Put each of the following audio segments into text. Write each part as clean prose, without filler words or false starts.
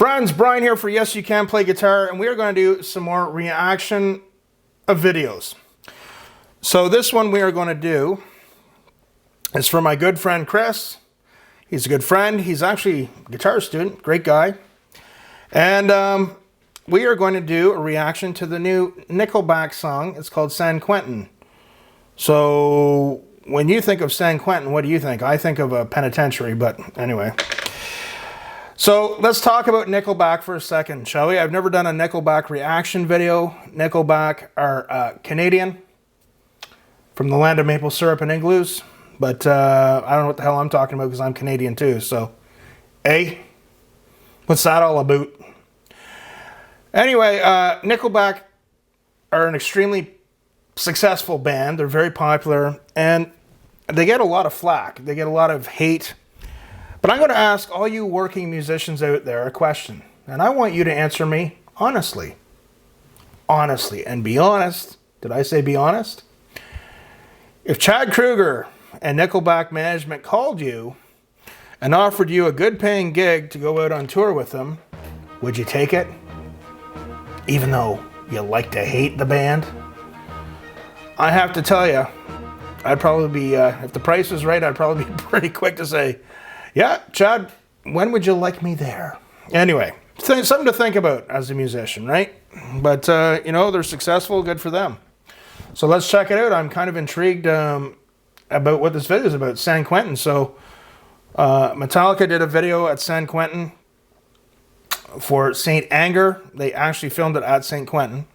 Friends, Brian here for Yes You Can Play Guitar, and we are going to do some more reaction of videos. So this one we are going to do is for my good friend Chris. He's a good friend. He's actually a guitar student, great guy. And we are going to do a reaction to the new Nickelback song. It's called San Quentin. So when you think of San Quentin, what do you think? I think of a penitentiary, but anyway. So let's talk about Nickelback for a second, shall we? I've never done a Nickelback reaction video. Nickelback are Canadian, from the land of maple syrup and igloos. But I don't know what the hell I'm talking about because I'm Canadian too. So, what's that all about? Anyway, Nickelback are an extremely successful band. They're very popular and they get a lot of flack. They get a lot of hate. But I'm going to ask all you working musicians out there a question. And I want you to answer me honestly. Honestly. And be honest. Did I say be honest? If Chad Kroeger and Nickelback management called you and offered you a good paying gig to go out on tour with them, would you take it? Even though you like to hate the band? I have to tell you, I'd probably be, if the price was right, I'd probably be pretty quick to say, yeah, Chad, when would you like me there? Anyway, something to think about as a musician, right? But, you know, they're successful, good for them. So let's check it out. I'm kind of intrigued about what this video is about, San Quentin. So Metallica did a video at San Quentin for Saint Anger. They actually filmed it at San Quentin,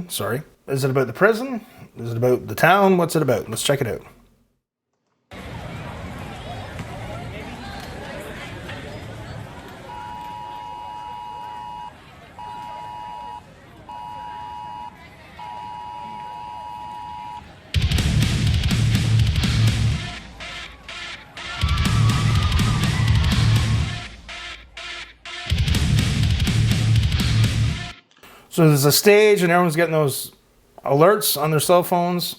sorry. Is it about the prison? Is it about the town? What's it about? Let's check it out. So there's a stage and everyone's getting those alerts on their cell phones.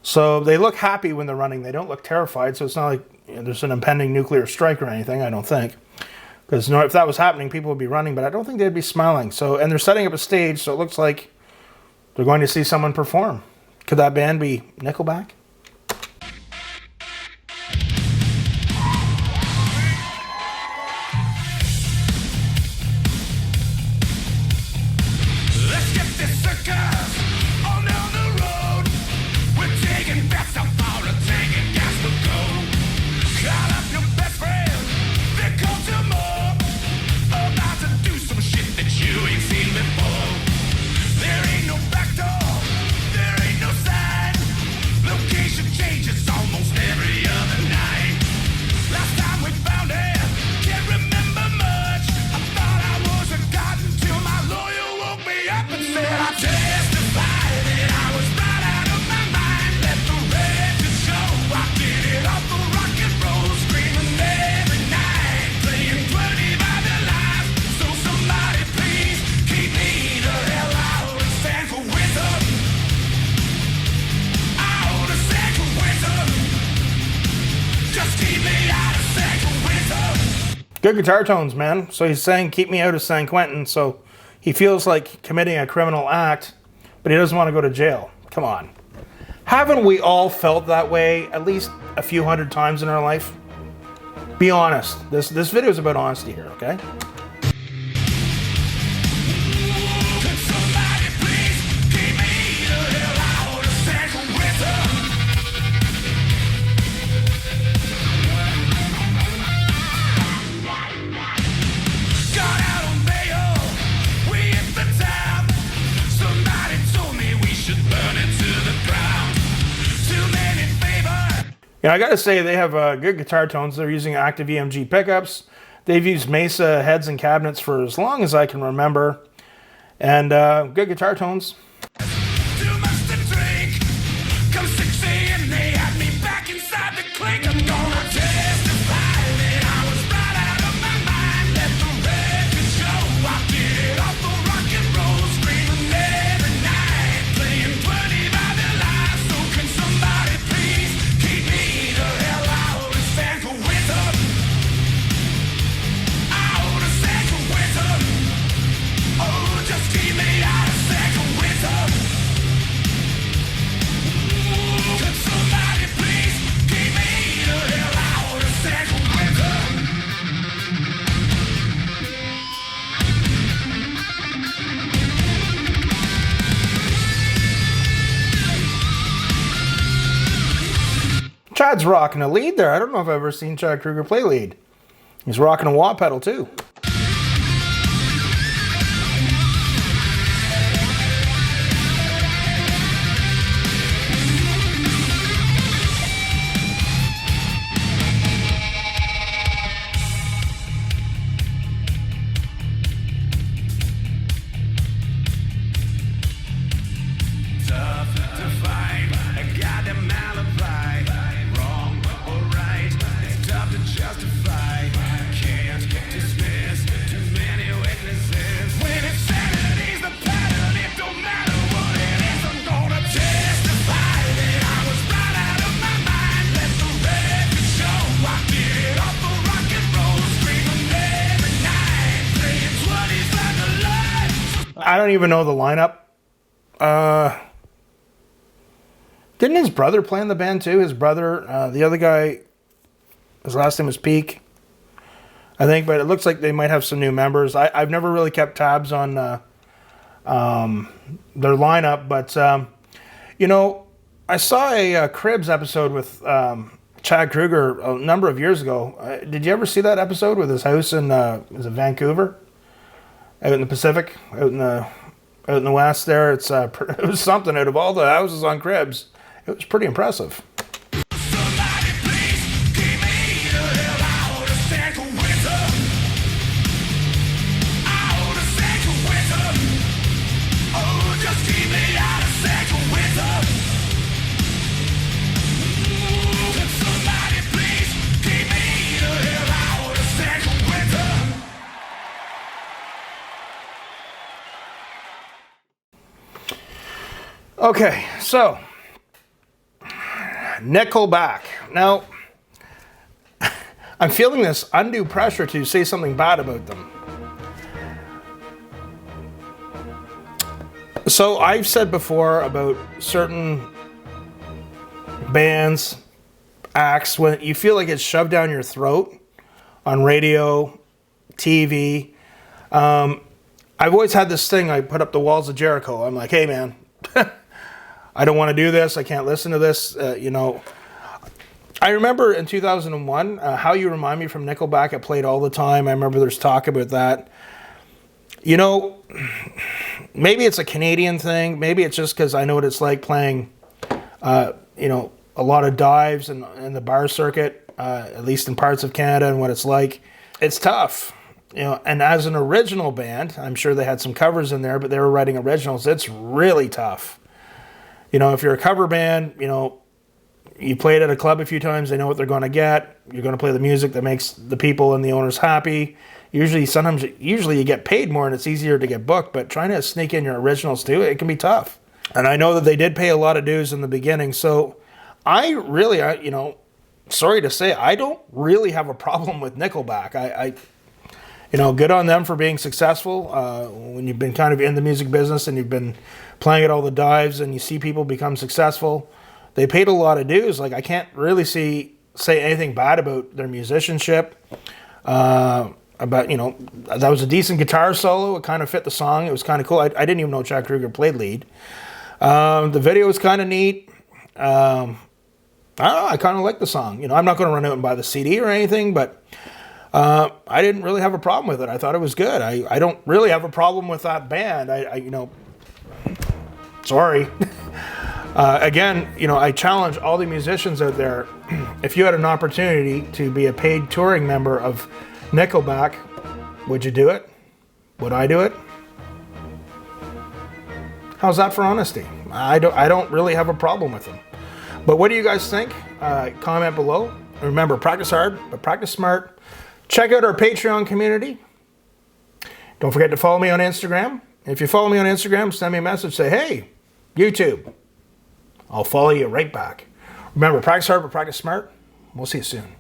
So they look happy when they're running. They don't look terrified. So it's not like, you know, there's an impending nuclear strike or anything, I don't think. Because you know, if that was happening, people would be running, but I don't think they'd be smiling. So, and they're setting up a stage, so it looks like they're going to see someone perform. Could that band be Nickelback? Good guitar tones, man. So he's saying, keep me out of San Quentin. So he feels like committing a criminal act, but he doesn't want to go to jail. Come on. Haven't we all felt that way at least a few hundred times in our life? Be honest. This video is about honesty here, okay? Yeah, I gotta say they have good guitar tones. They're using active EMG pickups. They've used Mesa heads and cabinets for as long as I can remember. And good guitar tones. Chad's rocking a lead there. I don't know if I've ever seen Chad Kruger play lead. He's rocking a wah pedal too. I don't even know the lineup. Didn't his brother play in the band too? His brother, the other guy, his last name was Peak, I think, but it looks like they might have some new members. I've never really kept tabs on their lineup, but you know, I saw a Cribs episode with Chad Kruger a number of years ago. Did you ever see that episode with his house in was it Vancouver? Out in the Pacific, out in the West there. It was something. Out of all the houses on Cribs, it was pretty impressive. Okay, so Nickelback. Now, I'm feeling this undue pressure to say something bad about them. So I've said before about certain bands, acts, when you feel like it's shoved down your throat on radio, TV. I've always had this thing, I put up the walls of Jericho. I'm like, hey man, I don't want to do this. I can't listen to this. You know, I remember in 2001, How You Remind Me from Nickelback, I played all the time. I remember there's talk about that. You know, maybe it's a Canadian thing. Maybe it's just because I know what it's like playing, you know, a lot of dives in the bar circuit, at least in parts of Canada, and what it's like. It's tough. You know, and as an original band, I'm sure they had some covers in there, but they were writing originals. It's really tough. You know, if you're a cover band, you know, you play it at a club a few times, they know what they're going to get. You're going to play the music that makes the people and the owners happy. Usually you get paid more and it's easier to get booked, but trying to sneak in your originals too, it can be tough. And I know that they did pay a lot of dues in the beginning, so I really, you know, sorry to say, I don't really have a problem with Nickelback. You know, good on them for being successful. When you've been kind of in the music business and you've been playing at all the dives and you see people become successful, they paid a lot of dues. Like, I can't really say anything bad about their musicianship. About, you know, that was a decent guitar solo. It kind of fit the song. It was kind of cool. I didn't even know Chad Kruger played lead. The video was kind of neat. I don't know. I kind of like the song. You know, I'm not going to run out and buy the CD or anything, but I didn't really have a problem with it. I thought it was good. I don't really have a problem with that band. You know, sorry. Again, you know, I challenge all the musicians out there. If you had an opportunity to be a paid touring member of Nickelback, would you do it? Would I do it? How's that for honesty? I don't really have a problem with them. But what do you guys think? Comment below. Remember, practice hard, but practice smart. Check out our Patreon community. Don't forget to follow me on Instagram. If you follow me on Instagram, send me a message. Say, hey, YouTube. I'll follow you right back. Remember, practice hard, but practice smart. We'll see you soon.